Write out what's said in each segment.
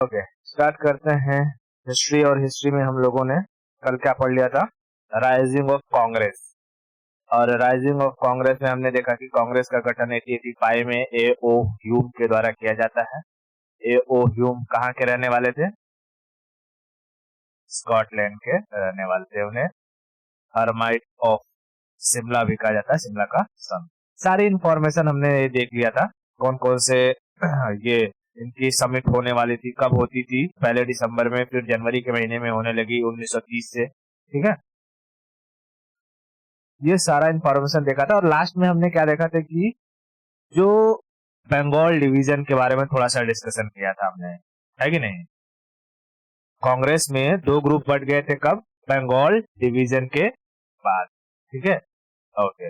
Okay, start करते हैं history. और हिस्ट्री में हम लोगों ने कल क्या पढ़ लिया था? Rising of Congress. और राइजिंग ऑफ कांग्रेस में हमने देखा कि कांग्रेस का गठन 1885 में ए ओ ह्यूम के द्वारा किया जाता है। ए ओ ह्यूम कहाँ के रहने वाले थे? स्कॉटलैंड के रहने वाले थे। उन्हें हर्माइट ऑफ शिमला भी कहा जाता है, शिमला का सन। सारी इंफॉर्मेशन हमने ये देख लिया था, कौन कौन से ये इनकी समिट होने वाली थी, कब होती थी, पहले दिसंबर में, फिर जनवरी के महीने में होने लगी 1930 से। ठीक है, ये सारा इंफॉर्मेशन देखा था। और लास्ट में हमने क्या देखा था कि जो बंगाल डिवीजन के बारे में थोड़ा सा डिस्कशन किया था हमने, है कि नहीं? कांग्रेस में दो ग्रुप बढ़ गए थे, कब? बंगाल डिवीजन के बाद। ठीक है, ओके।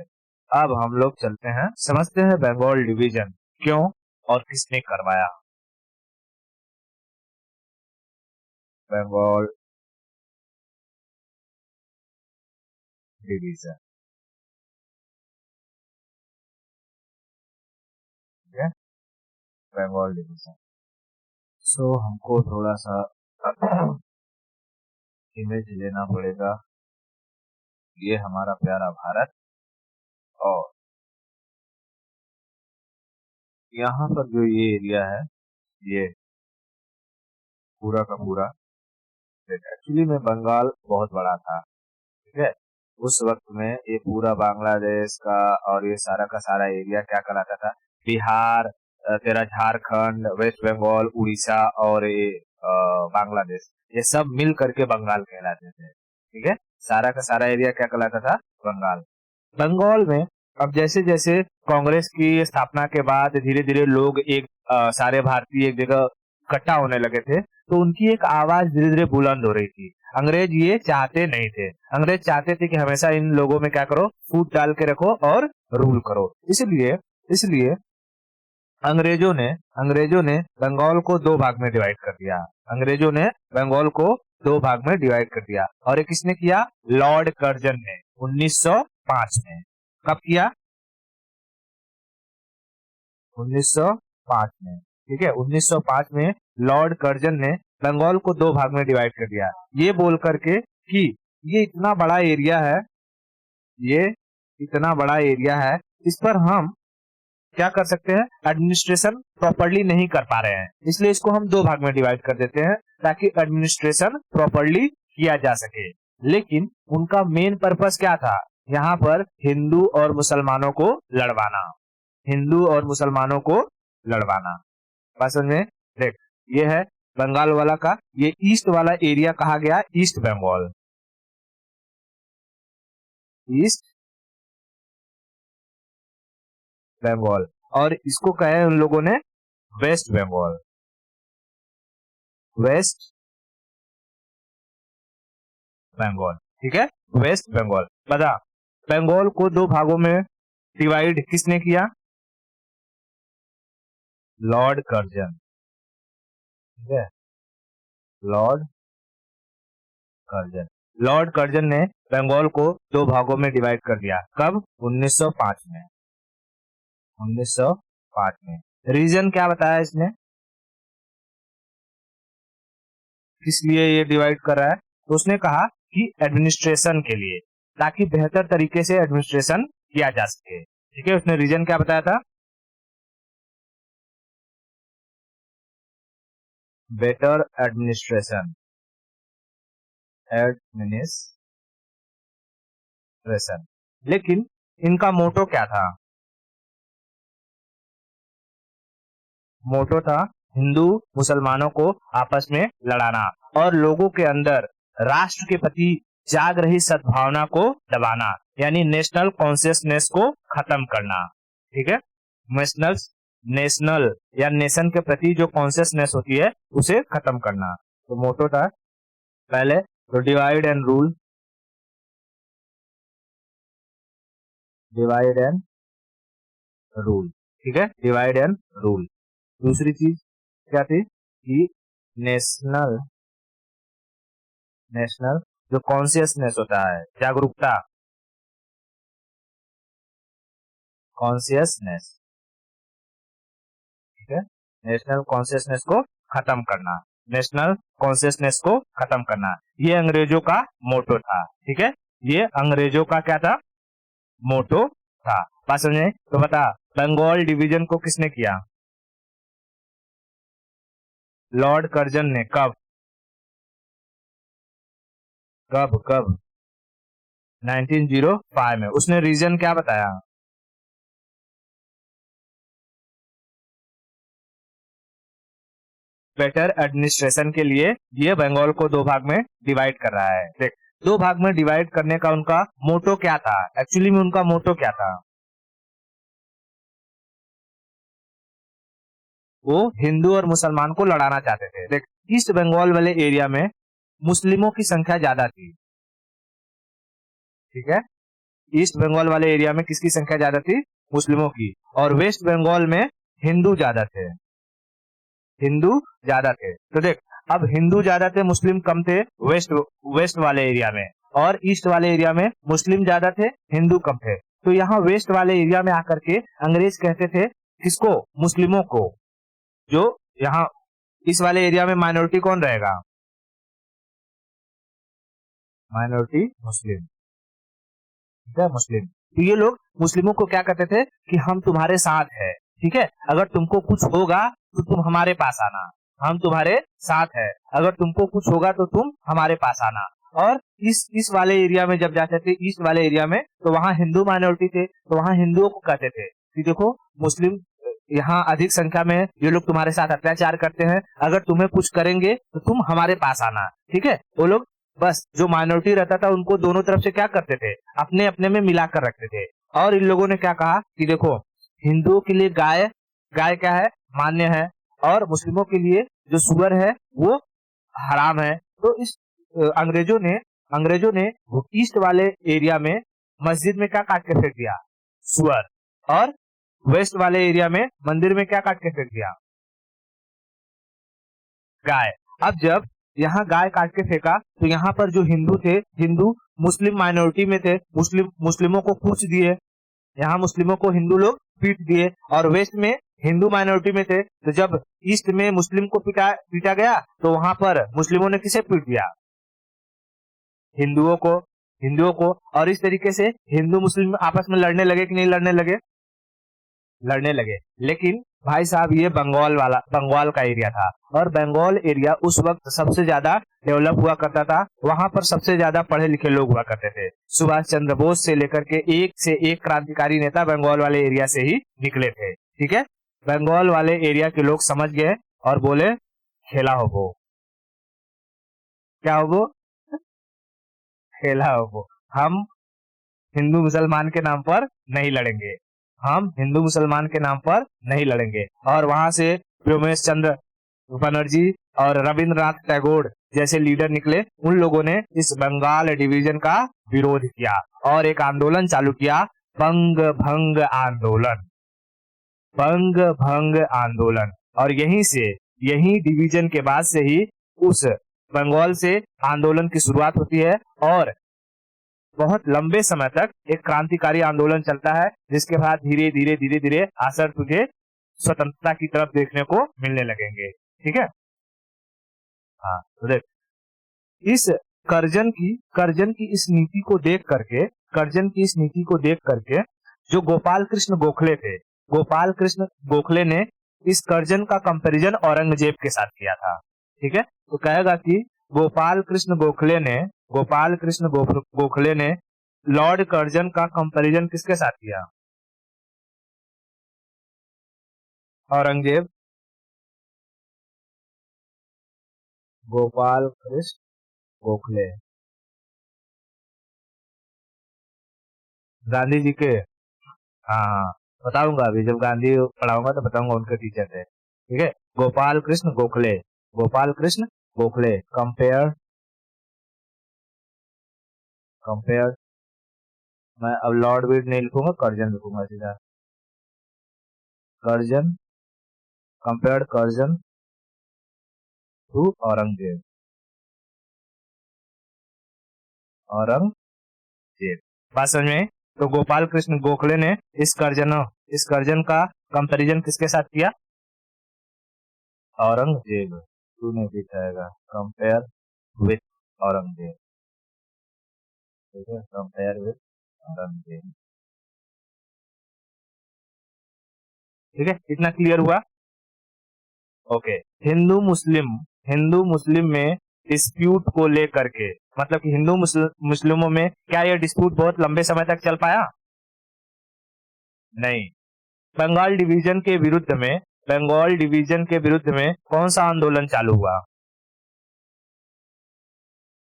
अब हम लोग चलते हैं, समझते हैं बंगाल डिवीजन क्यों और किसने करवाया। बंगाल डिवीजन, ठीक है, बंगाल डिवीजन। सो हमको थोड़ा सा इमेज लेना पड़ेगा। ये हमारा प्यारा भारत, और यहाँ पर जो ये एरिया है, ये पूरा का पूरा, एक्चुअली में बंगाल बहुत बड़ा था। ठीक है, उस वक्त में ये पूरा बांग्लादेश का और ये सारा का सारा एरिया क्या कहलाता था? बिहार, तेरा झारखंड, वेस्ट बंगाल, उड़ीसा और ये बांग्लादेश, ये सब मिल करके बंगाल कहलाते थे। ठीक है, सारा का सारा एरिया क्या कहलाता था? बंगाल। बंगाल में अब जैसे जैसे कांग्रेस की स्थापना के बाद धीरे धीरे लोग एक सारे भारतीय एक जगह इकट्ठा होने लगे थे, तो उनकी एक आवाज धीरे धीरे बुलंद हो रही थी। अंग्रेज ये चाहते नहीं थे, अंग्रेज चाहते थे कि हमेशा इन लोगों में क्या करो? फूट डाल के रखो और रूल करो। इसलिए इसलिए अंग्रेजों ने बंगाल को दो भाग में डिवाइड कर दिया। अंग्रेजों ने बंगाल को दो भाग में डिवाइड कर दिया। और ये किसने किया? लॉर्ड कर्जन ने 1905 में। कब किया? 1905 में। ठीक है, 1905 में लॉर्ड कर्जन ने बंगाल को दो भाग में डिवाइड कर दिया, ये बोल करके कि ये इतना बड़ा एरिया है, ये इतना बड़ा एरिया है, इस पर हम क्या कर सकते हैं? एडमिनिस्ट्रेशन प्रॉपरली नहीं कर पा रहे हैं, इसलिए इसको हम दो भाग में डिवाइड कर देते हैं ताकि एडमिनिस्ट्रेशन प्रॉपरली किया जा सके। लेकिन उनका मेन पर्पस क्या था? यहाँ पर हिंदू और मुसलमानों को लड़वाना, हिंदू और मुसलमानों को लड़वाना। बस में देख, ये है बंगाल वाला का, ये ईस्ट वाला एरिया कहा गया ईस्ट बंगाल, ईस्ट बंगाल। और इसको कहे उन लोगों ने वेस्ट बंगाल, वेस्ट बंगाल। ठीक है, वेस्ट बंगाल। बता, बंगाल को दो भागों में डिवाइड किसने किया? Lord Curzon. ठीक है, लॉर्ड कर्जन, लॉर्ड कर्जन ने बंगाल को दो भागों में डिवाइड कर दिया। कब? 1905 में, 1905 में। रीजन क्या बताया इसने, किस लिए ये डिवाइड कर रहा है? तो उसने कहा कि एडमिनिस्ट्रेशन के लिए, ताकि बेहतर तरीके से एडमिनिस्ट्रेशन किया जा सके। ठीक है, उसने रीजन क्या बताया था? Better administration, administration. लेकिन इनका मोटो क्या था? मोटो था हिंदू मुसलमानों को आपस में लड़ाना और लोगों के अंदर राष्ट्र के प्रति जाग रही सद्भावना को दबाना, यानी नेशनल कॉन्शियसनेस को खत्म करना। ठीक है, नेशनल नेशनल या नेशन के प्रति जो कॉन्शियसनेस होती है उसे खत्म करना। तो मोटो था पहले तो divide and rule, divide and rule. ठीक है, डिवाइड एंड रूल। दूसरी चीज क्या थी कि नेशनल नेशनल जो कॉन्शियसनेस होता है, जागरूकता, कॉन्शियसनेस। ठीक है, नेशनल कॉन्शियसनेस को खत्म करना। नेशनल कॉन्शियसनेस को खत्म करना। ये अंग्रेजों का मोटो था। ठीक है, ये अंग्रेजों का क्या था? मोटो था। बात समझे? तो बता, बंगाल डिवीजन को किसने किया? लॉर्ड कर्जन ने। कब कब कब? 1905 में। उसने रीजन क्या बताया? बेटर एडमिनिस्ट्रेशन के लिए ये बंगाल को दो भाग में डिवाइड कर रहा है। देख, दो भाग में डिवाइड करने का उनका मोटो क्या था? एक्चुअली में उनका मोटो क्या था? वो हिंदू और मुसलमान को लड़ाना चाहते थे। देख, ईस्ट बंगाल वाले एरिया में मुस्लिमों की संख्या ज्यादा थी। ठीक है, ईस्ट बंगाल वाले एरिया में किसकी संख्या ज्यादा थी? मुस्लिमों की। और वेस्ट बंगाल में हिंदू ज्यादा थे। हिंदू ज्यादा थे। तो देख, अब हिंदू ज्यादा थे, मुस्लिम कम थे वेस्ट वेस्ट वाले एरिया में, और ईस्ट वाले एरिया में मुस्लिम ज्यादा थे, हिंदू कम थे। तो यहाँ वेस्ट वाले एरिया में आकर के अंग्रेज कहते थे किसको? मुस्लिमों को। जो यहाँ इस वाले एरिया में माइनॉरिटी कौन रहेगा? माइनॉरिटी मुस्लिम। ठीक है, मुस्लिम। तो ये लोग मुस्लिमों को क्या कहते थे कि हम तुम्हारे साथ है। ठीक है, अगर तुमको कुछ होगा तो तुम हमारे पास आना, हम तुम्हारे साथ है। अगर तुमको कुछ होगा तो तुम हमारे पास आना। और इस वाले एरिया में जब जाते थे, ईस्ट वाले एरिया में, तो वहाँ हिंदू माइनॉरिटी थे, तो वहाँ हिंदुओं को कहते थे कि देखो, मुस्लिम यहाँ अधिक संख्या में, ये लोग तुम्हारे साथ अत्याचार करते हैं, अगर तुम्हें कुछ करेंगे तो तुम हमारे पास आना। ठीक है, वो लोग बस जो माइनॉरिटी रहता था उनको दोनों तरफ से क्या करते थे? अपने अपने में मिलाकर रखते थे। और इन लोगों ने क्या कहा कि देखो, हिंदुओं के लिए गाय गाय क्या है? मान्य है। और मुस्लिमों के लिए जो सुअर है वो हराम है। तो इस अंग्रेजों ने ईस्ट वाले एरिया में मस्जिद में क्या काट के फेंक दिया? सुअर। और वेस्ट वाले एरिया में मंदिर में क्या काट के फेंक दिया? गाय। अब जब यहाँ गाय काट के फेंका तो यहाँ पर जो हिंदू थे, हिंदू मुस्लिम माइनॉरिटी में थे, मुस्लिमों को कूच दिए। यहाँ मुस्लिमों को हिंदू लोग पीट दिए। और वेस्ट में हिंदू माइनॉरिटी में थे, तो जब ईस्ट में मुस्लिम को पीटा गया तो वहां पर मुस्लिमों ने किसे पीट दिया? हिंदुओं को। और इस तरीके से हिंदू मुस्लिम आपस में लड़ने लगे कि नहीं लड़ने लगे? लड़ने लगे। लेकिन भाई साहब, ये बंगाल का एरिया था, और बंगाल एरिया उस वक्त सबसे ज्यादा डेवलप हुआ करता था। वहां पर सबसे ज्यादा पढ़े लिखे लोग हुआ करते थे। सुभाष चंद्र बोस से लेकर के एक से एक क्रांतिकारी नेता बंगाल वाले एरिया से ही निकले थे। ठीक है, बंगाल वाले एरिया के लोग समझ गए और बोले, खेला हो वो। क्या हो वो? खेला हो वो। हम हिंदू मुसलमान के नाम पर नहीं लड़ेंगे। हम हिंदू मुसलमान के नाम पर नहीं लड़ेंगे। और वहां से व्योमेश चंद्र बनर्जी और रविंद्रनाथ टैगोर जैसे लीडर निकले। उन लोगों ने इस बंगाल डिवीजन का विरोध किया और एक आंदोलन चालू किया, बंग भंग आंदोलन। बंग भंग आंदोलन। और यही डिवीजन के बाद से ही उस बंगाल से आंदोलन की शुरुआत होती है, और बहुत लंबे समय तक एक क्रांतिकारी आंदोलन चलता है, जिसके बाद धीरे धीरे धीरे धीरे असर तुझे स्वतंत्रता की तरफ देखने को मिलने लगेंगे। ठीक है, हाँ। तो देख, इस कर्जन की इस नीति को देख करके, कर्जन की इस नीति को देख करके जो गोपाल कृष्ण गोखले थे, गोपाल कृष्ण गोखले ने इस कर्जन का कंपैरिजन औरंगजेब के साथ किया था। ठीक है, तो कहेगा कि गोपाल कृष्ण गोखले ने लॉर्ड कर्जन का कंपैरिजन किसके साथ किया? औरंगजेब। गोपाल कृष्ण गोखले गांधी जी के। हाँ, बताऊंगा अभी, जब गांधी पढ़ाऊंगा तो बताऊंगा उनके टीचर थे। ठीक है, गोपाल कृष्ण गोखले कंपेयर। मैं अब लॉर्ड वीड नहीं लिखूंगा, कर्जन लिखूंगा सीधा। Curzon, compare Curzon to Aurangzeb. Aurangzeb. बात समझ में आई? तो गोपाल कृष्ण गोखले ने इस कर्जन का कंपैरिजन किसके साथ किया? औरंगजेब। टू नहीं दिखाएगा, कंपेयर विथ औरंगजेब, ठीक है, कंपेयर विथ औरंगजेब, ठीक है, इतना क्लियर हुआ। ओके, हिंदू मुस्लिम में डिस्प्यूट को लेकर के, मतलब कि हिंदू मुस्लिमों में क्या यह डिस्प्यूट बहुत लंबे समय तक चल पाया? नहीं। बंगाल डिवीजन के विरुद्ध में कौन सा आंदोलन चालू हुआ?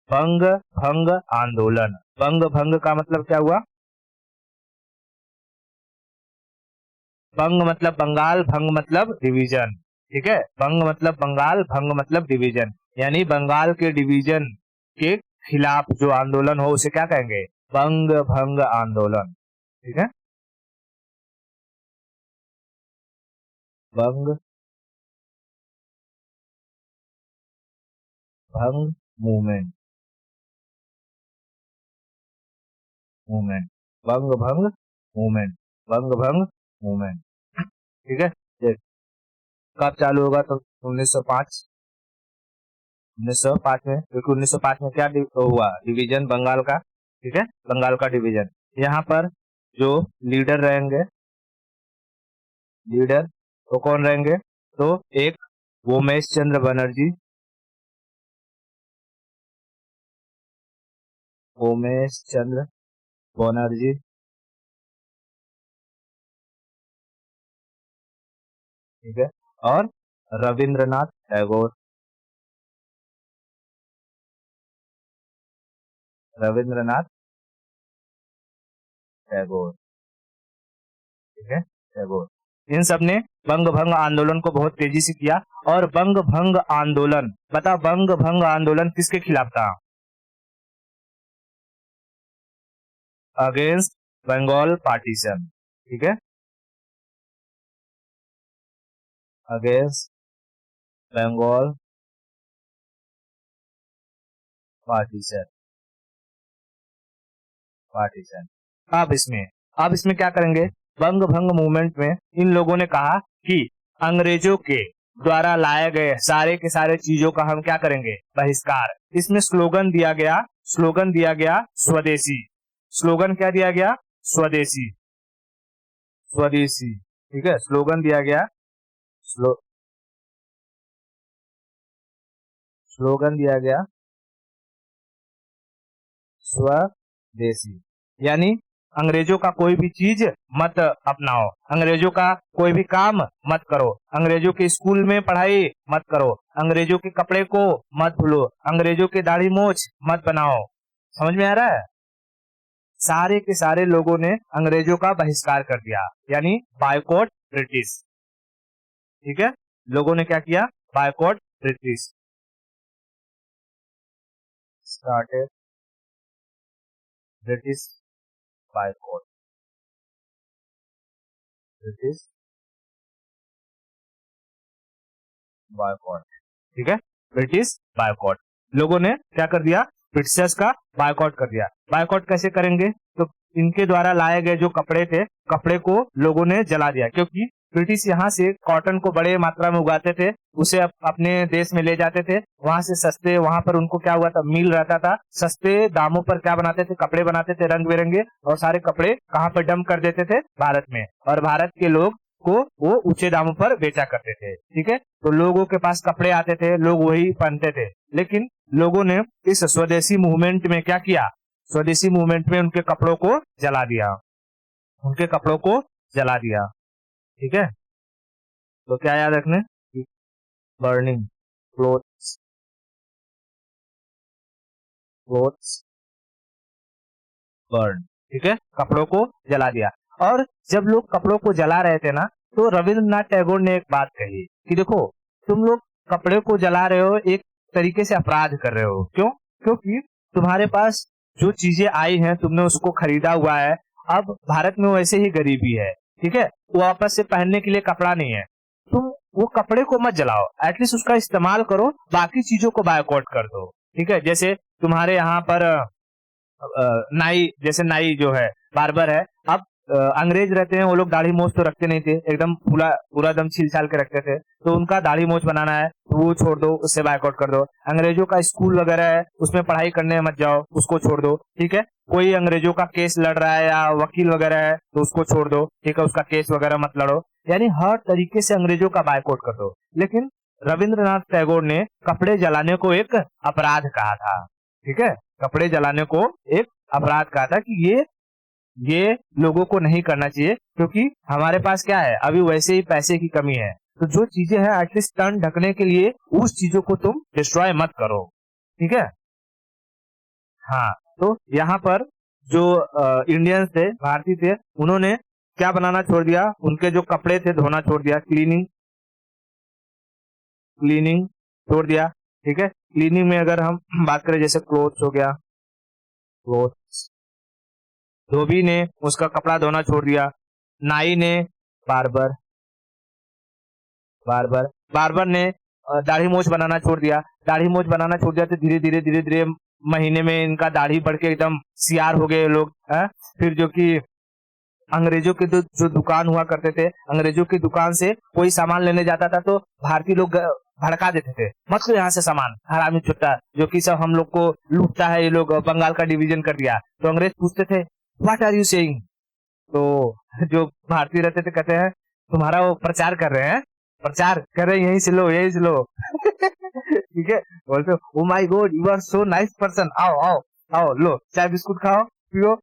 बंग भंग आंदोलन। बंग भंग का मतलब क्या हुआ? बंग मतलब बंगाल, भंग मतलब डिवीजन, ठीक है, बंग मतलब बंगाल, भंग मतलब डिवीजन, यानी बंगाल के डिवीजन के खिलाफ जो आंदोलन हो उसे क्या कहेंगे? बंग भंग आंदोलन, ठीक है, बंग भंग मूवमेंट, मूवमेंट, बंग भंग मूवमेंट, बंग भंग मूवमेंट, ठीक है। ये कब चालू होगा? तो 1905, 1905 में, क्योंकि 1905 में क्या हुआ? डिवीजन बंगाल का, ठीक है, बंगाल का डिवीजन। यहाँ पर जो लीडर रहेंगे, लीडर तो कौन रहेंगे? तो एक उमेश चंद्र बनर्जी, उमेश चंद्र बनर्जी, ठीक है, और रविंद्रनाथ टैगोर, रविंद्रनाथ टैगोर, ठीक है, टैगोर। इन सब ने बंग भंग आंदोलन को बहुत तेजी से किया। और बंग भंग आंदोलन, बता, बंग भंग आंदोलन किसके खिलाफ था? अगेंस्ट बंगाल पार्टीशन, ठीक है, अगेंस्ट बंगाल पार्टीशन, पार्टीशन। अब इसमें क्या करेंगे? बंग भंग मूवमेंट में इन लोगों ने कहा कि अंग्रेजों के द्वारा लाए गए सारे के सारे चीजों का हम क्या करेंगे? बहिष्कार। इसमें स्लोगन दिया गया स्वदेशी। स्लोगन क्या दिया गया? स्वदेशी, स्वदेशी, ठीक है, स्लोगन दिया गया, स्लो, स्लोगन दिया गया स्वदेशी, यानी अंग्रेजों का कोई भी चीज मत अपनाओ, अंग्रेजों का कोई भी काम मत करो, अंग्रेजों के स्कूल में पढ़ाई मत करो, अंग्रेजों के कपड़े को मत भूलो, अंग्रेजों के दाढ़ी मोछ मत बनाओ। समझ में आ रहा है? सारे के सारे लोगों ने अंग्रेजों का बहिष्कार कर दिया, यानी बायकॉट ब्रिटिश, ठीक है, लोगों ने क्या किया? Boycott British, started British boycott, British boycott, ठीक है, ब्रिटिश बायकॉट। लोगों ने क्या कर दिया? ब्रिटिशर्स का बायकॉट कर दिया। बायकॉट कैसे करेंगे? तो इनके द्वारा लाए गए जो कपड़े थे, कपड़े को लोगों ने जला दिया, क्योंकि ब्रिटिश यहाँ से कॉटन को बड़े मात्रा में उगाते थे, उसे अपने देश में ले जाते थे, वहां से सस्ते, वहां पर उनको क्या हुआ था? मिल रहता था, सस्ते दामों पर क्या बनाते थे? कपड़े बनाते थे रंग बिरंगे, और सारे कपड़े कहाँ पर डंप कर देते थे? भारत में, और भारत के लोग को वो ऊंचे दामों पर बेचा करते थे, ठीक है, तो लोगों के पास कपड़े आते थे, लोग वही पहनते थे। लेकिन लोगों ने इस स्वदेशी मूवमेंट में क्या किया? स्वदेशी मूवमेंट में उनके कपड़ों को जला दिया, उनके कपड़ों को जला दिया, ठीक है। तो क्या याद रखने? बर्निंग क्लोथ्स, क्लोथ्स बर्न, ठीक है, कपड़ों को जला दिया। और जब लोग कपड़ों को जला रहे थे ना, तो रविंद्रनाथ टैगोर ने एक बात कही कि देखो, तुम लोग कपड़े को जला रहे हो, एक तरीके से अपराध कर रहे हो। क्यों? क्योंकि तुम्हारे पास जो चीजें आई हैं, तुमने उसको खरीदा हुआ है, अब भारत में वैसे ही गरीबी है, ठीक है, वो वापस से पहनने के लिए कपड़ा नहीं है, तुम वो कपड़े को मत जलाओ, एटलीस्ट उसका इस्तेमाल करो, बाकी चीजों को बायकॉट कर दो, ठीक है। जैसे तुम्हारे यहाँ पर नाई, जैसे नाई जो है, बार्बर है, अब अंग्रेज रहते हैं, वो लोग दाढ़ी मूंछ तो रखते नहीं थे, एकदम पूरा पूरा दम छील छाल के रखते थे। तो उनका दाढ़ी मूंछ बनाना है तो वो छोड़ दो, उससे बायकॉट कर दो। अंग्रेजों का स्कूल वगैरह है, उसमें पढ़ाई करने मत जाओ, उसको छोड़ दो। ठीक है, कोई अंग्रेजों का केस लड़ रहा है या वकील वगैरह है तो उसको छोड़ दो। ठीक है, उसका केस वगैरह मत लड़ो। यानी हर तरीके से अंग्रेजों का बायकॉट कर दो। लेकिन रविंद्रनाथ टैगोर ने कपड़े जलाने को एक अपराध कहा था। ठीक है, कपड़े जलाने को एक अपराध कहा था कि ये लोगों को नहीं करना चाहिए, क्योंकि हमारे पास क्या है, अभी वैसे ही पैसे की कमी है। तो जो चीजें हैं एटलीस्ट तन ढकने के लिए, उस चीजों को तुम डिस्ट्रॉय मत करो। ठीक है, हाँ। तो यहाँ पर जो इंडियंस थे, भारतीय थे, उन्होंने क्या बनाना छोड़ दिया, उनके जो कपड़े थे धोना छोड़ दिया, क्लीनिंग क्लीनिंग छोड़ दिया। ठीक है, क्लीनिंग में अगर हम बात करें, जैसे क्लोथ्स हो गया, क्लोथ्स, धोबी ने उसका कपड़ा धोना छोड़ दिया। नाई ने, बार्बर बार्बर बार्बर ने दाढ़ी मूंछ बनाना छोड़ दिया। दाढ़ी मूंछ बनाना छोड़ दिया तो धीरे धीरे धीरे धीरे महीने में इनका दाढ़ी बढ़ के एकदम सियार हो गए लोग, है? फिर जो कि अंग्रेजों के जो दुकान हुआ करते थे, अंग्रेजों की दुकान से कोई सामान लेने जाता था तो भारतीय लोग भड़का देते थे, मत लो यहाँ से सामान, हरामी छुट्टा, जो कि सब हम लोग को लूटता है, ये लोग बंगाल का डिवीजन कर दिया। तो अंग्रेज पूछते थे, व्हाट आर यू सेइंग? तो जो भारतीय रहते थे कहते हैं, तुम्हारा वो प्रचार कर रहे हैं, प्रचार कर रहे हैं, यहीं से लो, यहीं से लो। ठीक है, बोलते oh my God, you are so nice person, आओ आओ आओ, लो चाय बिस्कुट खाओ पियो,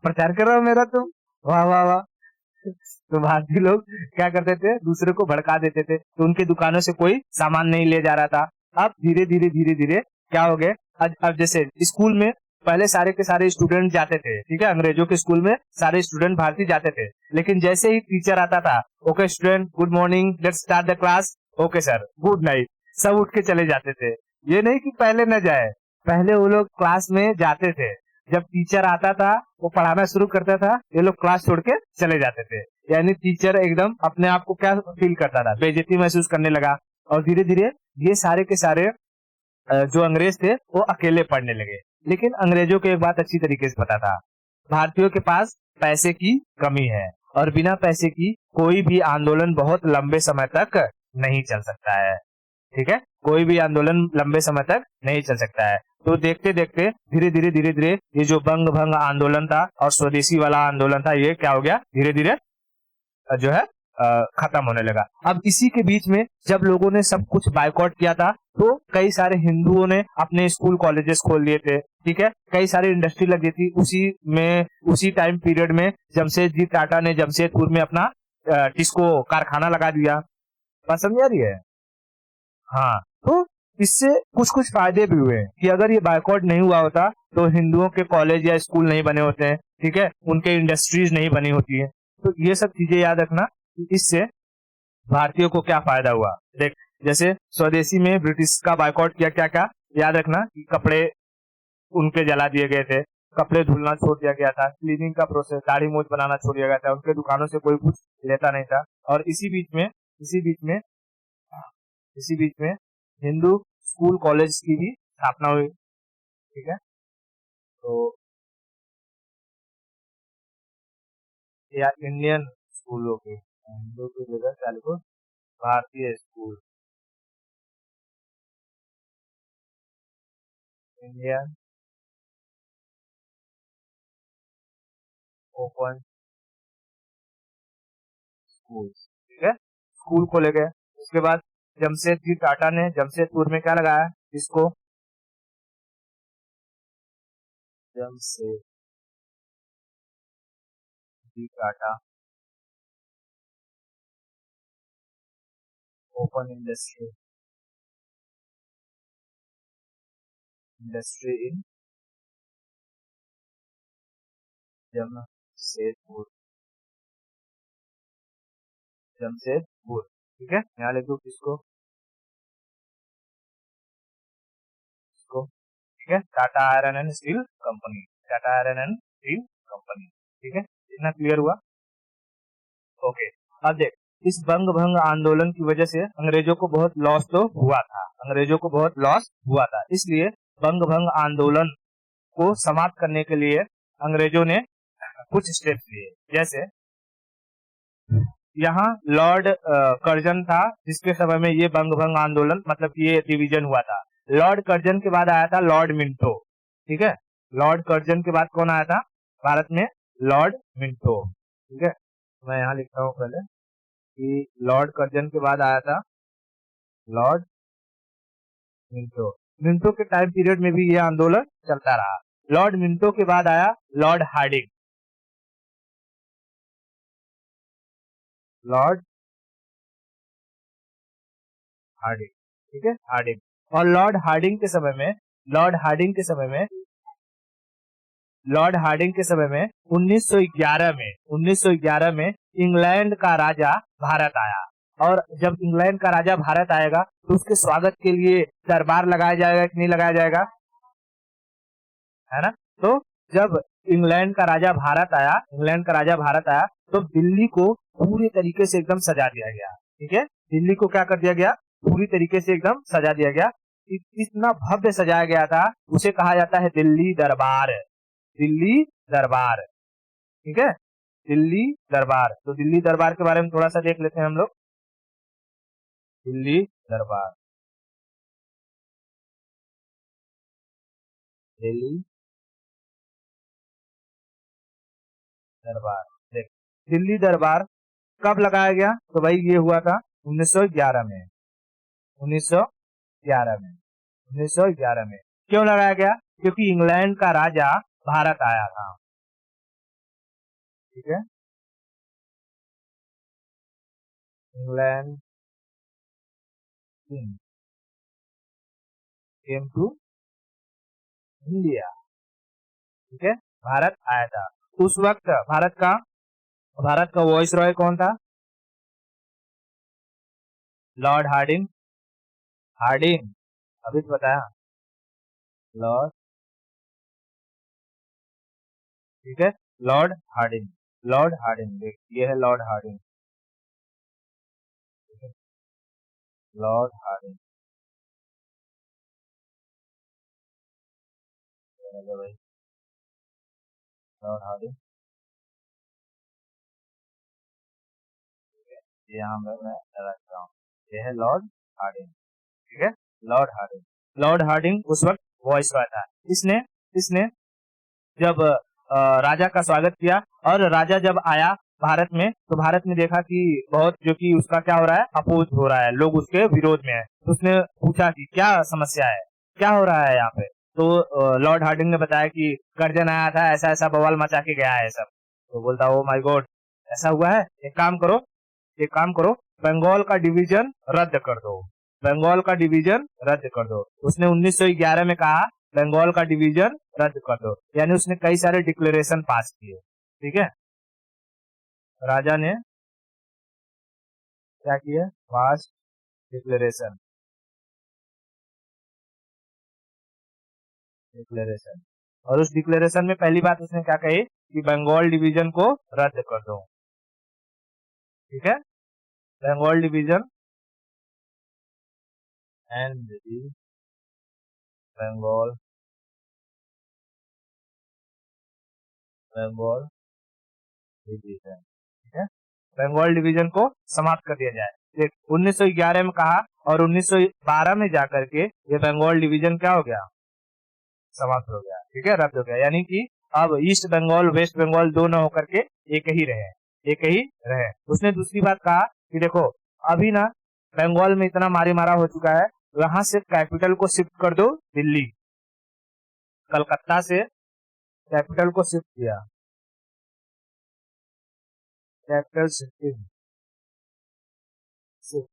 प्रचार कर रहा हो मेरा तुम, वाह वाह वाह। तो भारतीय लोग क्या करते थे, दूसरे को भड़का देते थे, तो उनके दुकानों से कोई सामान नहीं ले जा रहा था। अब धीरे धीरे धीरे धीरे क्या हो गए, अब जैसे स्कूल में पहले सारे के सारे स्टूडेंट जाते थे, ठीक है, अंग्रेजों के स्कूल में सारे स्टूडेंट भारतीय जाते थे, लेकिन जैसे ही टीचर आता था, okay student good morning, let's start the class, okay sir good night, सब उठ के चले जाते थे। ये नहीं कि पहले न जाए, पहले वो लोग क्लास में जाते थे, जब टीचर आता था वो पढ़ाना शुरू करता था, ये लोग क्लास छोड़ के चले जाते थे। यानी टीचर एकदम अपने आप को क्या फील करता था, बेइज्जती महसूस करने लगा। और धीरे धीरे ये सारे के सारे जो अंग्रेज थे वो अकेले पढ़ने लगे। लेकिन अंग्रेजों को एक बात अच्छी तरीके से पता था, भारतीयों के पास पैसे की कमी है और बिना पैसे की कोई भी आंदोलन बहुत लंबे समय तक नहीं चल सकता है। ठीक है, कोई भी आंदोलन लंबे समय तक नहीं चल सकता है। तो देखते देखते धीरे धीरे धीरे धीरे ये जो बंग भंग आंदोलन था और स्वदेशी वाला आंदोलन था, ये क्या हो गया, धीरे धीरे जो है खत्म होने लगा। अब इसी के बीच में जब लोगों ने सब कुछ बायकॉट किया था, तो कई सारे हिंदुओं ने अपने स्कूल कॉलेजेस खोल दिए थे। ठीक है, कई सारी इंडस्ट्री लगी थी उसी टाइम पीरियड में जमशेदजी टाटा ने जमशेदपुर में अपना टिस्को कारखाना लगा दिया। बात समझ आ रही है? हाँ, तो इससे कुछ कुछ फायदे भी हुए कि अगर ये बायकॉट नहीं हुआ होता तो हिंदुओं के कॉलेज या स्कूल नहीं बने होते हैं। ठीक है, उनके इंडस्ट्रीज नहीं बनी होती है। तो ये सब चीजें याद रखना कि इससे भारतीयों को क्या फायदा हुआ। देख, जैसे स्वदेशी में ब्रिटिश का बायकॉट किया, क्या क्या याद रखना कि कपड़े उनके जला दिए गए थे, कपड़े धुलना छोड़ दिया गया था, क्लीनिंग का प्रोसेस, दाढ़ी मूंछ बनाना छोड़ दिया गया था, उनके दुकानों से कोई कुछ लेता नहीं था। और इसी बीच में हिंदू स्कूल कॉलेज की भी स्थापना हुई। ठीक है, तो या इंडियन स्कूलों के, हिंदू की जगह चालू को भारतीय स्कूल, इंडियन ओपन स्कूल। ठीक है, स्कूल खोले गए। उसके बाद जमशेदजी टाटा ने जमशेदपुर में क्या लगाया, इसको Jamshedji Tata open industry in Jamshedpur Jamshedpur. ठीक है, यहाँ लिख दो इसको। ठीक है, Tata iron and steel company, Tata iron and steel company. ठीक है, इतना क्लियर हुआ? ओके, अब देख, इस बंग भंग आंदोलन की वजह से अंग्रेजों को बहुत लॉस तो हुआ था, अंग्रेजों को बहुत लॉस हुआ था। इसलिए बंग भंग आंदोलन को समाप्त करने के लिए अंग्रेजों ने कुछ स्टेप्स लिए, जैसे यहाँ लॉर्ड कर्जन था, जिसके समय में ये बंग भंग आंदोलन मतलब ये डिवीजन हुआ था। लॉर्ड कर्जन के बाद आया था लॉर्ड मिंटो, ठीक है। लॉर्ड कर्जन के बाद कौन आया था भारत में? लॉर्ड मिंटो, ठीक है। मैं यहाँ लिखता हूँ पहले कि लॉर्ड कर्जन के बाद आया था लॉर्ड मिंटो। मिंटो के टाइम पीरियड में भी ये आंदोलन चलता रहा। लॉर्ड मिंटो के बाद आया लॉर्ड हार्डिंग, लॉर्ड हार्डिंग, ठीक है, हार्डिंग। और लॉर्ड हार्डिंग के समय में लॉर्ड हार्डिंग के समय में लॉर्ड हार्डिंग के समय में 1911 में इंग्लैंड का राजा भारत आया। और जब इंग्लैंड का राजा भारत आएगा तो उसके स्वागत के लिए दरबार लगाया जाएगा कि नहीं लगाया जाएगा, है ना। तो जब इंग्लैंड का राजा भारत आया तो दिल्ली को पूरी तरीके से एकदम सजा दिया गया, ठीक है। दिल्ली को क्या कर दिया गया? पूरी तरीके से एकदम सजा दिया गया। इतना भव्य सजाया गया था, उसे कहा जाता है दिल्ली दरबार, दिल्ली दरबार, ठीक है, दिल्ली दरबार। तो दिल्ली दरबार के बारे में थोड़ा सा देख लेते हैं हम लोग। दिल्ली दरबार, दिल्ली दरबार, देख, दिल्ली दरबार कब लगाया गया? तो भाई ये हुआ था 1911 में, 1911 में, 1911 में। क्यों लगाया गया? क्योंकि इंग्लैंड का राजा भारत आया था, ठीक है। England king came to India, ठीक है, भारत आया था। उस वक्त भारत का वॉइस रॉय कौन था? लॉर्ड हार्डिंग, हार्डिंग, अभी तो बताया, लॉर्ड, ठीक है, लॉर्ड हार्डिंग, लॉर्ड हार्डिंग, देख ये है लॉर्ड हार्डिंग, ठीक है, लॉर्ड हार्डिंग, भाई लॉर्ड हार्डिंग, ये यहाँ मैं रखता हूँ, ये है लॉर्ड हार्डिंग, ठीक है, लॉर्ड हार्डिंग। लॉर्ड हार्डिंग उस वक्त वॉइस रॉय था। इसने इसने जब राजा का स्वागत किया, और राजा जब आया भारत में तो भारत में देखा कि बहुत जो कि उसका क्या हो रहा है, अपोज हो रहा है, लोग उसके विरोध में है। तो उसने पूछा कि क्या समस्या है, क्या हो रहा है यहाँ पे। तो लॉर्ड हार्डिंग ने बताया कि कर्जन आया था, ऐसा ऐसा बवाल मचा के गया है सब। तो बोलता ओ माय गॉड, ऐसा हुआ है, एक काम करो, बंगाल का डिवीजन रद्द कर दो, बंगाल का डिवीजन रद्द कर दो। उसने 1911 में कहा बंगाल का डिवीजन रद्द कर दो, यानी उसने कई सारे डिक्लेरेशन पास किए, ठीक है। राजा ने क्या किया? पास डिक्लेरेशन, डिक्लेरेशन। और उस डिक्लेरेशन में पहली बात उसने क्या कही कि बंगाल डिवीजन को रद्द कर दो, ठीक है, Bengal division and Bengal Bengal division, ठीक है, बंगाल डिवीजन को समाप्त कर दिया जाए। देख 1911 में कहा और 1912 में जाकर के ये बंगाल डिवीजन क्या हो गया? समाप्त हो गया, ठीक है, रद्द हो गया। यानी कि अब ईस्ट बंगाल वेस्ट बंगाल दो न होकर के एक ही रहे, एक ही रहे। उसने दूसरी बात कहा कि देखो अभी ना बंगाल में इतना मारी मारा हो चुका है, यहाँ से कैपिटल को शिफ्ट कर दो दिल्ली। कलकत्ता से कैपिटल को शिफ्ट किया, कैपिटल शिफ्टिंग, शिफ्ट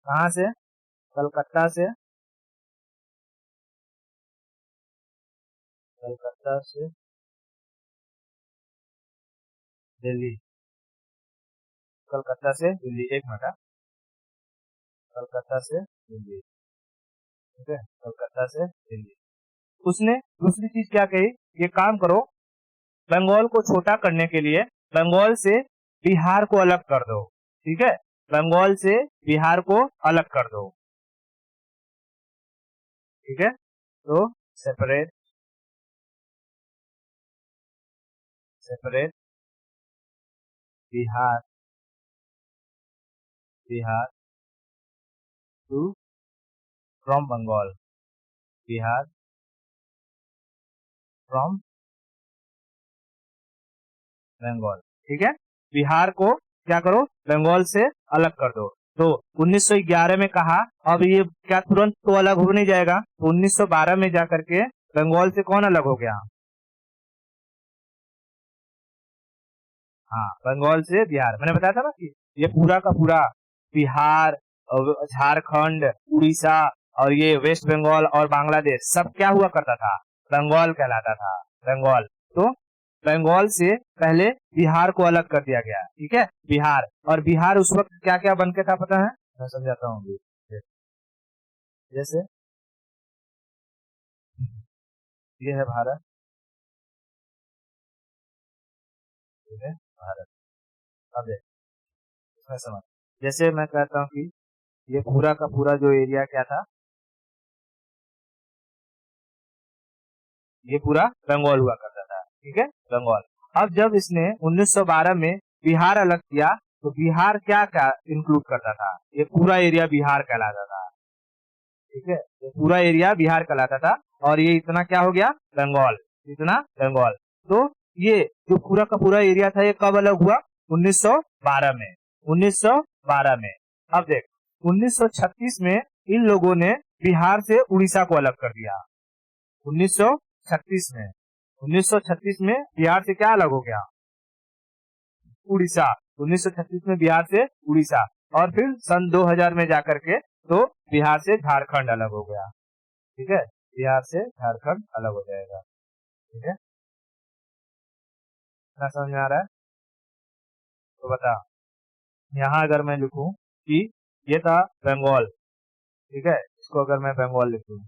कहाँ से? कलकत्ता से, कलकत्ता से दिल्ली, कलकत्ता से दिल्ली, एक मिनट, कलकत्ता से दिल्ली, ठीक है, कलकत्ता से दिल्ली। उसने दूसरी चीज क्या कही, ये काम करो बंगाल को छोटा करने के लिए बंगाल से बिहार को अलग कर दो, ठीक है, बंगाल से बिहार को अलग कर दो, ठीक है। तो separate separate Bihar Bihar to from Bengal, Bihar from Bengal. ठीक है, बिहार को क्या करो, बंगाल से अलग कर दो। तो 1911 में कहा, अब ये क्या तुरंत तो अलग हो नहीं जाएगा, तो 1912 में जाकर के बंगाल से कौन अलग हो गया? हाँ, बंगाल से बिहार। मैंने बताया था ना कि ये पूरा का पूरा बिहार और झारखंड, उड़ीसा और ये वेस्ट बंगाल और बांग्लादेश सब क्या हुआ करता था? बंगाल कहलाता था, बंगाल। तो बंगाल से पहले बिहार को अलग कर दिया गया। ठीक है, बिहार। और बिहार उस वक्त क्या क्या बन के था पता है? मैं समझाता हूँ अभी। जैसे ये है भारत, ये है भारत। अब देख, इसमें समझ, जैसे मैं कहता हूँ कि ये पूरा का पूरा जो एरिया क्या था, ये पूरा बंगाल हुआ करता था। ठीक है, बंगाल। अब जब इसने 1912 में बिहार अलग किया, तो बिहार क्या क्या इंक्लूड करता था? ये पूरा एरिया बिहार कहलाता था। ठीक है, ये पूरा एरिया बिहार कहलाता था, और ये इतना क्या हो गया? बंगाल। इतना बंगाल। तो ये जो पूरा का पूरा एरिया था, ये कब अलग हुआ? 1912 में। 1912 में। अब देख, 1936 में इन लोगों ने बिहार से उड़ीसा को अलग कर दिया। 1936 में, 1936 में बिहार से क्या अलग हो गया? उड़ीसा। 1936 में बिहार से उड़ीसा, और फिर सन 2000 में जाकर के तो बिहार से झारखंड अलग हो गया। ठीक है, बिहार से झारखंड अलग हो जाएगा। ठीक है, क्या समझ में आ रहा है? तो बता, यहाँ अगर मैं लिखूं कि ये था बंगाल, ठीक है, इसको अगर मैं बंगाल लिखूं,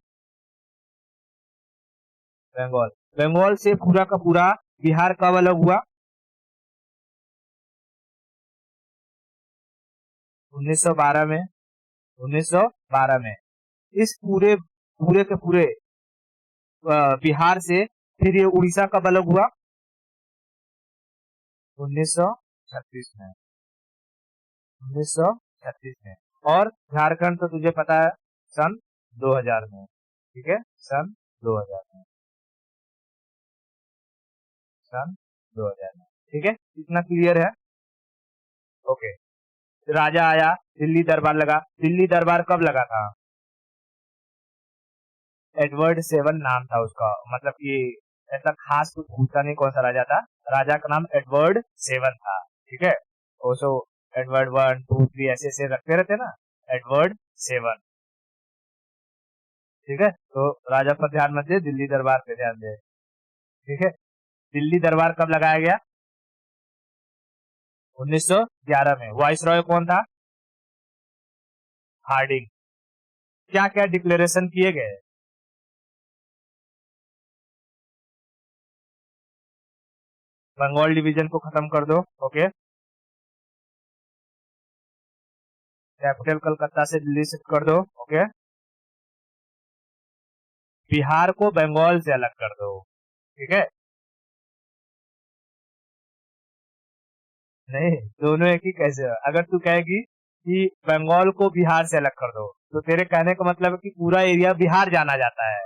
बंगाल, बंगाल से पूरा का पूरा बिहार कब अलग हुआ? 1912 में। 1912 में। इस पूरे पूरे के पूरे बिहार से फिर ये उड़ीसा कब अलग हुआ? 1936 में। 1936 में। और झारखंड तो तुझे पता है, सन 2000 में। ठीक है, सन 2000 में। सन 2000 में। ठीक है, इतना क्लियर है? ओके। राजा आया, दिल्ली दरबार लगा। दिल्ली दरबार कब लगा था? एडवर्ड सेवन नाम था उसका, मतलब कि ऐसा खास कुछ पूछता नहीं कौन सा राजा था। राजा का नाम एडवर्ड सेवन था। ठीक है, ओसो एडवर्ड वन टू थ्री ऐसे ऐसे रखते रहते ना, एडवर्ड सेवन। ठीक है, तो राजा पर ध्यान मत दे, दिल्ली दरबार पे ध्यान दे। ठीक है, दिल्ली दरबार कब लगाया गया? 1911 में। वाइस रॉय कौन था? हार्डिंग। क्या क्या डिक्लेरेशन किए गए? बंगाल डिवीजन को खत्म कर दो। ओके, कैपिटल कलकत्ता से दिल्ली शिफ्ट कर दो। ओके, बिहार को बंगाल से अलग कर दो। ठीक है, नहीं, दोनों एक ही कैसे हो? अगर तू कहेगी कि बंगाल को बिहार से अलग कर दो, तो तेरे कहने का मतलब है कि पूरा एरिया बिहार जाना जाता है,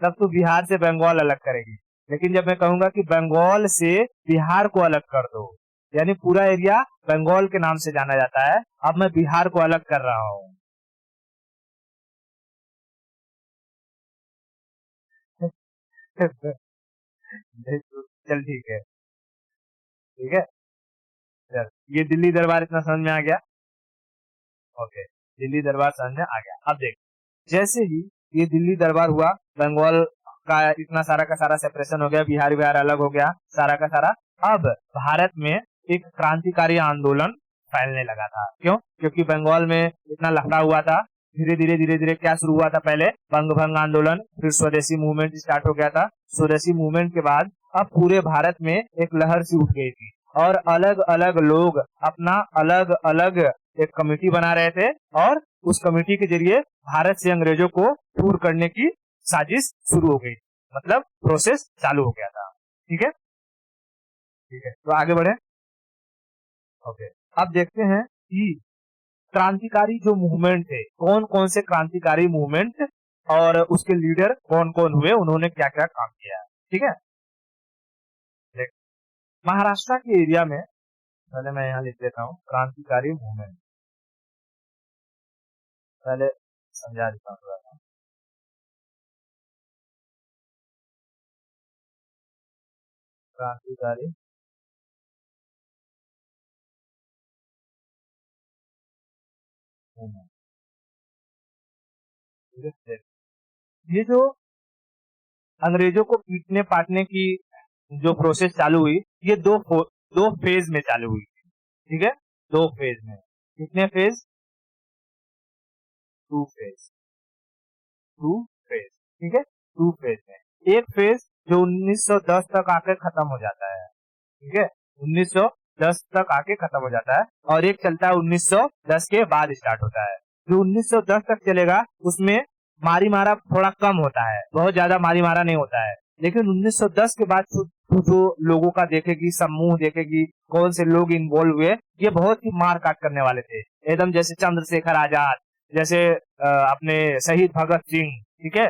तब तू बिहार से बंगाल अलग करेगी। लेकिन जब मैं कहूंगा कि बंगाल से बिहार को अलग कर दो, यानी पूरा एरिया बंगाल के नाम से जाना जाता है, अब मैं बिहार को अलग कर रहा हूँ। चल ठीक है। ठीक है, चल, ये दिल्ली दरबार इतना समझ में आ गया? ओके, दिल्ली दरबार समझ में आ गया। अब देख, जैसे ही ये दिल्ली दरबार हुआ, बंगाल का इतना सारा का सारा सेपरेशन हो गया, बिहार बिहार अलग हो गया, सारा का सारा। अब भारत में एक क्रांतिकारी आंदोलन फैलने लगा था। क्यों? क्योंकि बंगाल में इतना लफड़ा हुआ था। धीरे धीरे क्या शुरू हुआ था? पहले बंग भंग आंदोलन, फिर स्वदेशी मूवमेंट स्टार्ट हो गया था। स्वदेशी मूवमेंट के बाद अब पूरे भारत में एक लहर सी उठ गई थी, और अलग अलग लोग अपना अलग अलग एक कमेटी बना रहे थे, और उस कमेटी के जरिए भारत से अंग्रेजों को दूर करने की साजिश शुरू हो गई, मतलब प्रोसेस चालू हो गया था। ठीक है, ठीक है, तो आगे बढ़े। ओके, अब देखते हैं कि क्रांतिकारी जो मूवमेंट थे, कौन कौन से क्रांतिकारी मूवमेंट और उसके लीडर कौन कौन हुए, उन्होंने क्या क्या काम किया है। ठीक है, देख, महाराष्ट्र के एरिया में, पहले मैं यहाँ लिख देता हूँ क्रांतिकारी मूवमेंट, पहले समझा देता हूँ थोड़ा सा। क्रांतिकारी मूवमेंट, ठीक है, ये जो अंग्रेजों को पीटने पाटने की जो प्रोसेस चालू हुई, ये दो फेज में चालू हुई। ठीक है, दो फेज में, कितने phase, two phase, two phase, ठीक है, टू फेज में एक फेज जो 1910 तक आकर खत्म हो जाता है। ठीक है, 1910 तक आके खत्म हो जाता है, और एक चलता है 1910 के बाद स्टार्ट होता है। जो 1910 तक चलेगा उसमें मारी मारा थोड़ा कम होता है, बहुत ज्यादा मारी मारा नहीं होता है। लेकिन 1910 के बाद जो लोगों का देखेगी, समूह देखेगी, कौन से लोग इन्वॉल्व हुए, ये बहुत ही मार काट करने वाले थे, एकदम जैसे चंद्रशेखर आजाद, जैसे अपने शहीद भगत सिंह, ठीक है,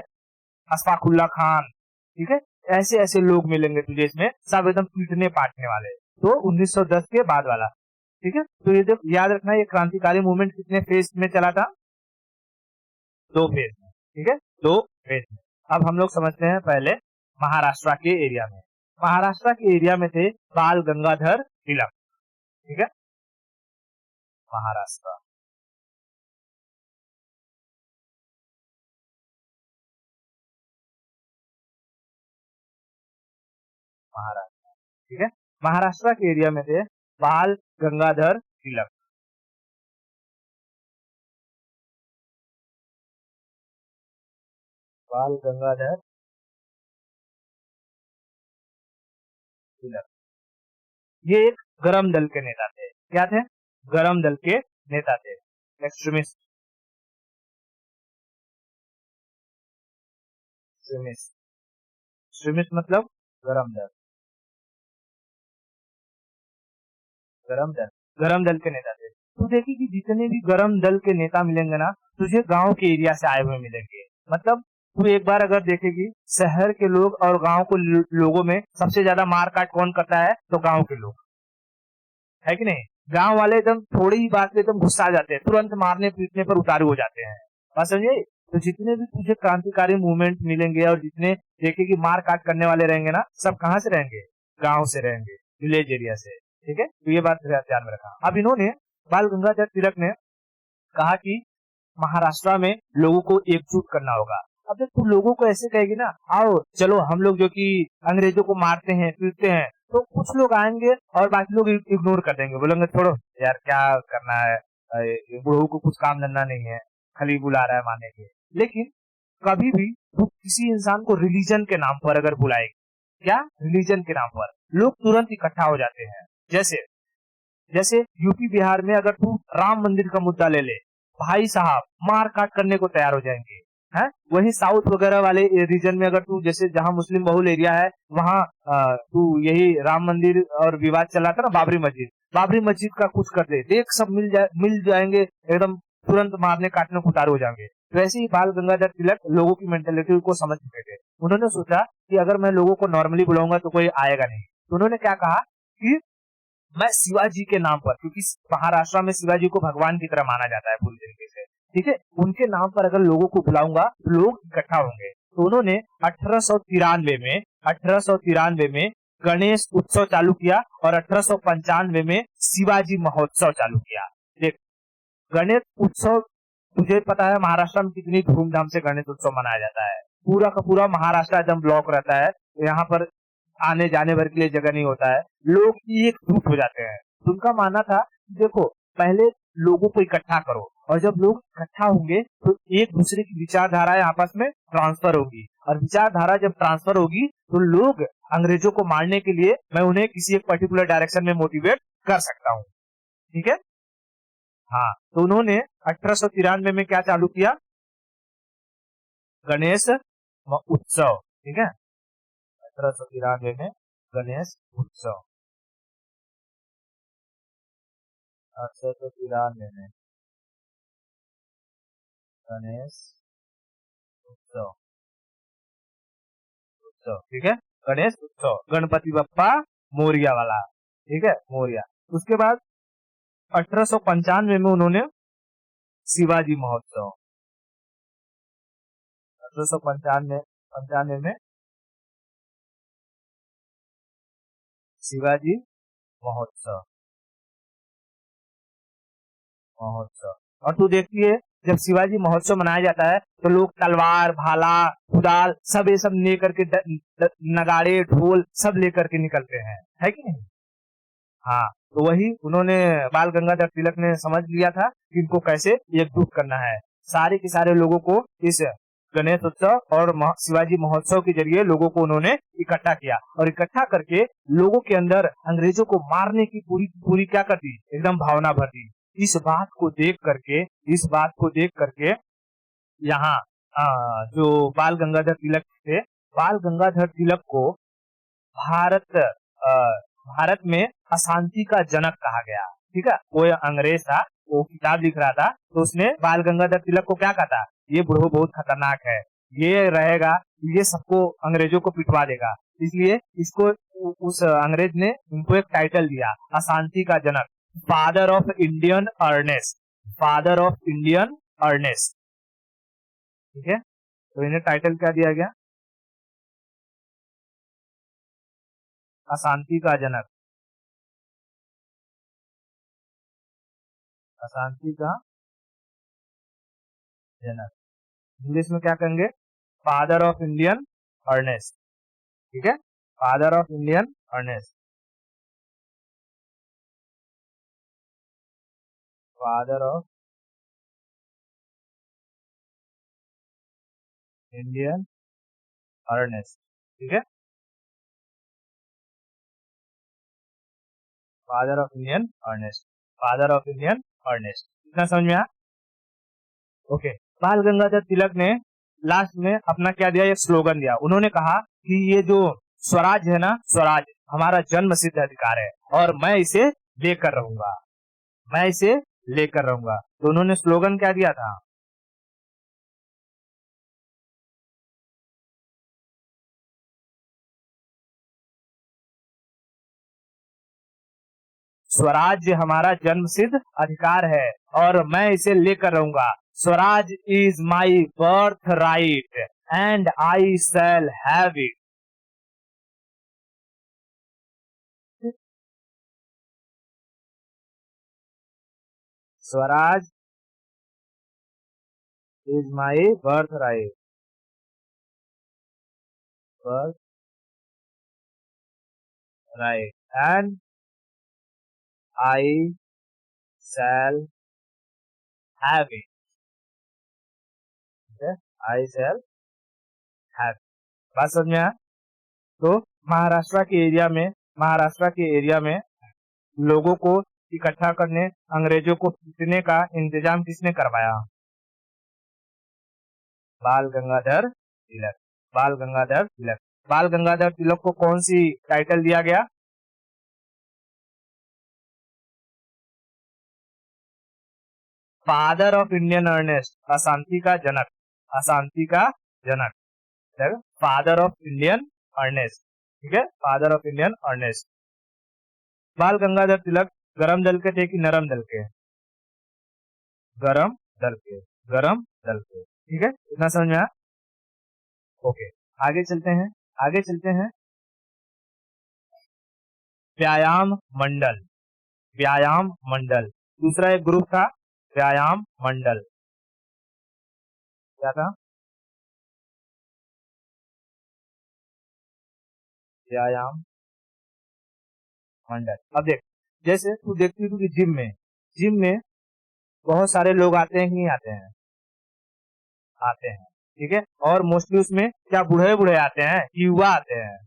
अशफाकुल्ला खान, ठीक है, ऐसे ऐसे लोग मिलेंगे तुझे इसमें, सब एकदम पीटने पाटने वाले। तो 1910 के बाद वाला, ठीक है, तो ये याद रखना, ये क्रांतिकारी मूवमेंट कितने फेज में चला था, दो फेज में। ठीक है, दो फेज में। अब हम लोग समझते हैं पहले महाराष्ट्र के एरिया में। महाराष्ट्र के एरिया में थे बाल गंगाधर तिलक। ठीक है, महाराष्ट्र, महाराष्ट्र, ठीक है, महाराष्ट्र के एरिया में थे बाल गंगाधर तिलक। बाल गंगाधर तिलक, ये एक गरम दल के नेता थे। क्या थे, गरम दल के नेता थे, एक्सट्रीमिस्ट, एक्सट्रीमिस्ट, एक्सट्रीमिस्ट मतलब गरम दल, गरम दल, गरम दल के नेता थे। तो देखिए कि जितने भी गरम दल के नेता मिलेंगे ना, तुझे गांव के एरिया से आए हुए मिलेंगे। मतलब तू एक बार अगर देखेगी, शहर के लोग और गांव के लोगों में सबसे ज्यादा मारकाट कौन करता है, तो गांव के लोग, है कि नहीं। गांव वाले एकदम थोड़ी ही बात पे एकदम गुस्सा आ जाते हैं, तुरंत मारने पीटने पर उतारू हो जाते हैं, बात समझे। तो जितने भी तुझे क्रांतिकारी मूवमेंट मिलेंगे और जितने देखेगी मार काट करने वाले रहेंगे ना, सब कहाँ से रहेंगे, गांव से रहेंगे, विलेज एरिया से। ठीक है, तो ये बात ध्यान में रखा। अब इन्होंने, बाल गंगाधर तिलक ने कहा कि महाराष्ट्र में लोगों को एकजुट करना होगा। अब जब तू लोगों को ऐसे कहेगी ना, आओ चलो हम लोग जो कि अंग्रेजों को मारते हैं पीटते हैं, तो कुछ लोग आएंगे और बाकी लोग इग्नोर कर देंगे, बोलेंगे छोड़ो यार क्या करना है, बुढ़ऊ को कुछ काम धंधा नहीं है, खाली बुला रहा है मारने के। लेकिन कभी भी वो किसी इंसान को रिलीजन के नाम पर अगर बुलाएगी, क्या रिलीजन के नाम पर, लोग तुरंत इकट्ठा हो जाते हैं। जैसे जैसे यूपी बिहार में अगर तू राम मंदिर का मुद्दा ले ले, भाई साहब मार काट करने को तैयार हो जाएंगे, है। वही साउथ वगैरह वाले रीजन में अगर तू, जैसे जहां मुस्लिम बहुल एरिया है, वहां तू यही राम मंदिर और विवाद चला था ना, बाबरी मस्जिद, बाबरी मस्जिद का कुछ कर दे, देख सब मिल जाएंगे एकदम, तुरंत मारने काटने को उतार हो जाएंगे। वैसे ही बाल गंगाधर तिलक लोगों की मेंटेलिटी को समझ चुके थे। उन्होंने सोचा कि अगर मैं लोगों को नॉर्मली बुलाऊंगा तो कोई आएगा नहीं, तो उन्होंने क्या कहा कि मैं शिवाजी के नाम पर, क्योंकि महाराष्ट्र में शिवाजी को भगवान की तरह माना जाता है पूरी तरीके से, ठीक है, उनके नाम पर अगर लोगों को बुलाऊंगा तो लोग इकट्ठा होंगे। तो उन्होंने 1893 में गणेश उत्सव चालू किया और 1895 में शिवाजी महोत्सव चालू किया। देख, गणेश उत्सव, तुझे पता है महाराष्ट्र में कितनी धूमधाम से गणेश उत्सव मनाया जाता है, पूरा का पूरा महाराष्ट्र एकदम ब्लॉक रहता है, यहाँ पर आने जाने भर के लिए जगह नहीं होता है, लोग एकजुट हो जाते हैं। उनका मानना था, देखो पहले लोगों को इकट्ठा करो, और जब लोग इकट्ठा होंगे तो एक दूसरे की विचारधाराएं आपस में ट्रांसफर होगी, और विचारधारा जब ट्रांसफर होगी तो लोग अंग्रेजों को मारने के लिए, मैं उन्हें किसी एक पर्टिकुलर डायरेक्शन में मोटिवेट कर सकता हूँ। ठीक है, हाँ, तो उन्होंने 1893 में क्या चालू किया, गणेश उत्सव। ठीक है, 1893 में गणेश उत्सव 1893 में गणेश उत्सव उत्सव ठीक है, गणेश उत्सव, गणपति बप्पा मोरिया वाला, ठीक है, मोरिया। उसके बाद 1895 में उन्होंने शिवाजी महोत्सव, 1895 में शिवाजी महोत्सव महोत्सव। और तू देखती है जब शिवाजी महोत्सव मनाया जाता है तो लोग तलवार, भाला, कुदाल सब ये सब लेकर के नगाड़े, ढोल सब लेकर के निकलते हैं, है कि नहीं? हाँ, तो वही उन्होंने बाल गंगाधर तिलक ने समझ लिया था कि इनको कैसे एकजुट करना है। सारे के सारे लोगों को इस गणेश उत्सव और शिवाजी महोत्सव के जरिए लोगों को उन्होंने इकट्ठा किया और इकट्ठा करके लोगों के अंदर अंग्रेजों को मारने की पूरी क्या कर दी, एकदम भावना भर दी। इस बात को देख करके यहाँ जो बाल गंगाधर तिलक थे, बाल गंगाधर तिलक को भारत में अशांति का जनक कहा गया, ठीक है। कोई अंग्रेज था, वो किताब लिख रहा था, तो उसने बाल गंगाधर तिलक को क्या कहा था, ये बुढ़ो बहुत खतरनाक है, ये रहेगा, ये सबको अंग्रेजों को पिटवा देगा, इसलिए इसको उस अंग्रेज ने उनको एक टाइटल दिया, अशांति का जनक, father of Indian unrest, father of Indian unrest, ठीक है। तो इन्हें टाइटल क्या दिया गया, अशांति का जनक, अशांति का जनक। इंग्लिश में क्या कहेंगे, फादर ऑफ इंडियन अर्नेस्ट, ठीक है, father of Indian unrest, father of Indian unrest, ठीक है, father of Indian unrest, father of Indian unrest. इतना समझ में आया? ओके। बाल गंगाधर तिलक ने लास्ट में अपना क्या दिया, एक स्लोगन दिया। उन्होंने कहा कि ये जो स्वराज है ना, स्वराज हमारा जन्म सिद्ध अधिकार है और मैं इसे लेकर रहूंगा, मैं इसे लेकर रहूंगा। तो उन्होंने स्लोगन क्या दिया था, स्वराज हमारा जन्म सिद्ध अधिकार है और मैं इसे लेकर रहूंगा। Swaraj is my birth right and I shall have it. Swaraj is my birth right, birth right and I shall have it, I shall have. बात समझ में आया? तो महाराष्ट्र के एरिया में लोगों को इकट्ठा करने, अंग्रेजों को पीटने का इंतजाम किसने करवाया, बाल गंगाधर तिलक, बाल गंगाधर तिलक। बाल गंगाधर तिलक को कौन सी टाइटल दिया गया, फादर ऑफ इंडियन अर्नेस्ट, अशांति का जनक, अशांति का जनक, फादर ऑफ इंडियन अर्नेस्ट, ठीक है, फादर ऑफ इंडियन अर्नेस्ट। बाल गंगाधर तिलक गरम दल के थे कि नरम दल के, गरम दल के, गरम दल के, ठीक है। इतना समझ में आया? ओके, आगे चलते हैं। व्यायाम मंडल, व्यायाम मंडल, दूसरा एक ग्रुप था व्यायाम मंडल, क्या था, व्यायाम मंडल। अब देख, जैसे तू देखती है कि जिम में बहुत सारे लोग आते हैं कि नहीं आते हैं, आते हैं, ठीक है। और मोस्टली उसमें क्या बूढ़े आते हैं, युवा आते हैं,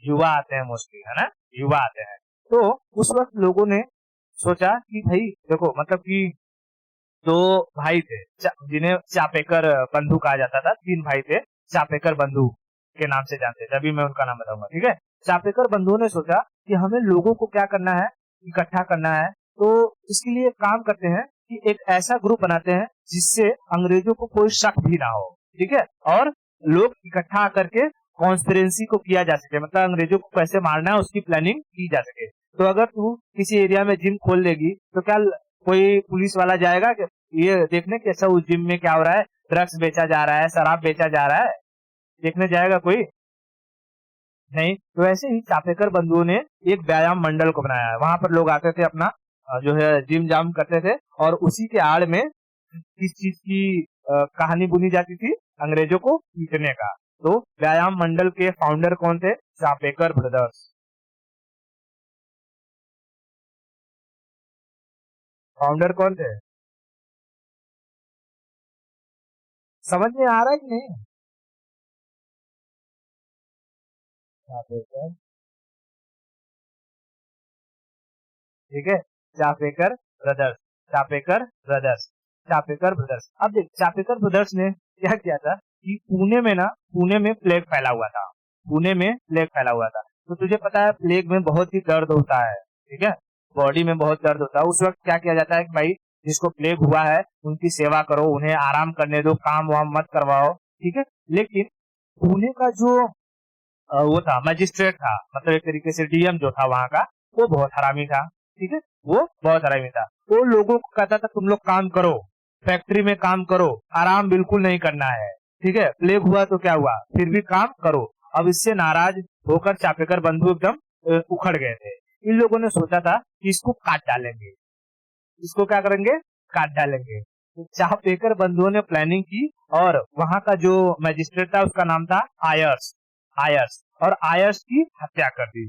युवा आते हैं मोस्टली, है ना, युवा आते हैं। तो उस वक्त लोगों ने सोचा कि भाई देखो, मतलब कि दो भाई थे जिन्हें चापेकर बंधु कहा जाता था, तीन भाई थे चापेकर बंधु, के नाम से जानते थे, अभी मैं उनका नाम बताऊंगा। ठीक है, चापेकर बंधुओं ने सोचा कि हमें लोगों को क्या करना है, इकट्ठा करना है। तो इसके लिए काम करते हैं कि एक ऐसा ग्रुप बनाते हैं जिससे अंग्रेजों को कोई शक भी ना हो। ठीक है, और लोग इकट्ठा करके कॉन्स्पिरेंसी को किया जा सके, मतलब अंग्रेजों को कैसे मारना है उसकी प्लानिंग की जा सके। तो अगर तू किसी एरिया में जिम खोल लेगी तो क्या कोई पुलिस वाला जाएगा कि ये देखने कि अच्छा उस जिम में क्या हो रहा है, ड्रग्स बेचा जा रहा है, शराब बेचा जा रहा है, देखने जाएगा कोई? नहीं। तो ऐसे ही चापेकर बंधुओं ने एक व्यायाम मंडल को बनाया है, वहां पर लोग आते थे, अपना जो है जिम जाम करते थे, और उसी के आड़ में किस चीज की कहानी बुनी जाती थी, अंग्रेजों को पीटने का। तो व्यायाम मंडल के फाउंडर कौन थे? चापेकर ब्रदर्स। फाउंडर कौन थे? समझ में आ रहा है कि नहीं? चापेकर, ठीक है, Chapekar brothers, Chapekar brothers, Chapekar brothers. अब देख, चापेकर ब्रदर्स ने क्या किया था कि पुणे में ना, पुणे में प्लेग फैला हुआ था, पुणे में प्लेग फैला हुआ था। तो तुझे पता है प्लेग में बहुत ही दर्द होता है, ठीक है, बॉडी में बहुत दर्द होता है। उस वक्त क्या किया जाता है कि भाई जिसको प्लेग हुआ है उनकी सेवा करो, उन्हें आराम करने दो, काम वाम मत करवाओ। ठीक है, लेकिन पुणे का जो वो था मजिस्ट्रेट था, मतलब एक तरीके से डीएम जो था वहां का, वो बहुत हरामी था। ठीक है, वो बहुत हरामी था। वो लोगों को कहता था तुम लोग काम करो, फैक्ट्री में काम करो, आराम बिल्कुल नहीं करना है। ठीक है, प्लेग हुआ तो क्या हुआ, फिर भी काम करो। अब इससे नाराज होकर चापेकर बंधु एकदम उखड़ गए थे। इन लोगों ने सोचा था कि इसको काट डालेंगे, इसको क्या करेंगे, काट डालेंगे। तो चापेकर बंधुओं ने प्लानिंग की, और वहां का जो मजिस्ट्रेट था उसका नाम था आयर्स, आयर्स, और आयर्स की हत्या कर दी।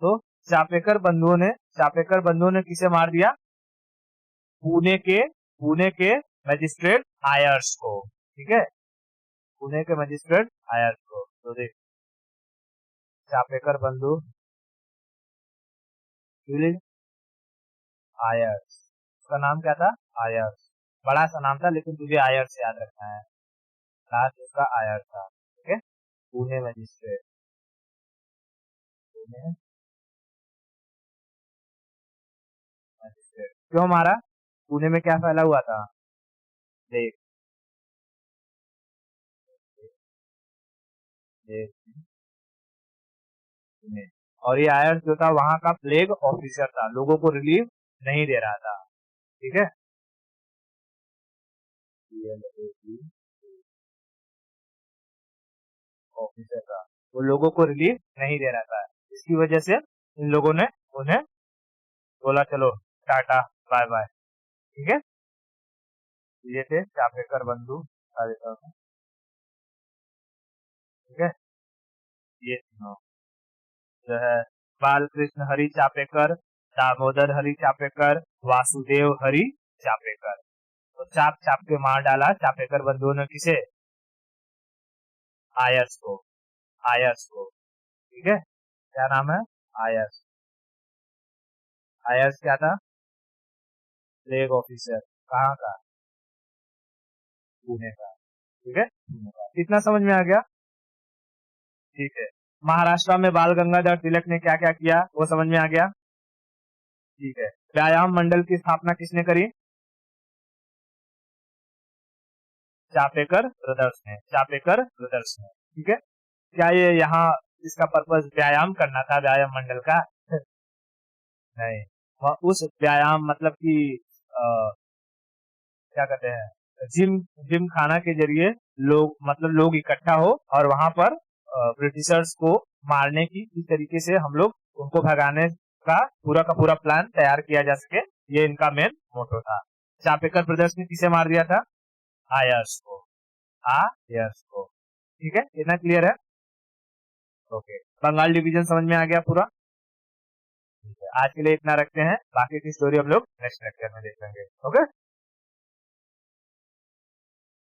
तो चापेकर बंधुओं ने किसे मार दिया? पुणे के मजिस्ट्रेट आयर्स को। ठीक है, पुणे के मजिस्ट्रेट आयर्स को। तो देख, चापेकर बंधु आयर्स, उसका नाम क्या था? आयर्स। बड़ा सा नाम था लेकिन तुझे आयर्स याद रखना है, लास्ट उसका आयर्स था। ठीक है, पुणे मजिस्ट्रेट, पुणे मजिस्ट्रेट क्यों मारा? पुणे में क्या फैला हुआ था? देख, देख, पुणे। और ये आयर्स जो था वहां का प्लेग ऑफिसर था, लोगों को रिलीफ नहीं दे रहा था। ठीक है, ऑफिसर था, वो लोगों को रिलीफ नहीं दे रहा था। इसकी वजह से इन लोगों ने उन्हें बोला चलो टाटा बाय बाय। ठीक है, ये थे चापेकर बंधु, ठीक है। ये सुनो, जो है बाल कृष्ण हरि चापेकर, दामोदर हरि चापेकर, वासुदेव हरि चापेकर। तो चाप चाप के मार डाला चापेकर बंधुओं ने किसे? आयर्स को, आयर्स को। ठीक है, क्या नाम है? आयर्स। आयर्स क्या था? Flag officer. कहाँ का? पुणे का। ठीक है, पुणे का। इतना समझ में आ गया? ठीक है। महाराष्ट्र में बाल गंगाधर तिलक ने क्या क्या किया वो समझ में आ गया? ठीक है। व्यायाम मंडल की स्थापना किसने करी? चापेकर ब्रदर्स ने, चापेकर ब्रदर्स ने। ठीक है, क्या ये यहाँ इसका पर्पज व्यायाम करना था, व्यायाम मंडल का? नहीं, वह उस व्यायाम मतलब कि क्या कहते हैं, जिम, जिम खाना के जरिए लोग, मतलब लोग इकट्ठा हो और वहां पर ब्रिटिशर्स को मारने की किस तरीके से हम लोग उनको भगाने का पूरा प्लान तैयार किया जा सके, ये इनका मेन मोटो था। चापेकर ब्रदर्स ने किसे मार दिया था? आयर्स को, आयर्स को। ठीक है, इतना क्लियर है? ओके, बंगाल डिवीजन समझ में आ गया पूरा? ठीक है, आज के लिए इतना रखते हैं, बाकी की स्टोरी हम लोग नेक्स्ट लेक्चर में देख लेंगे। ओके।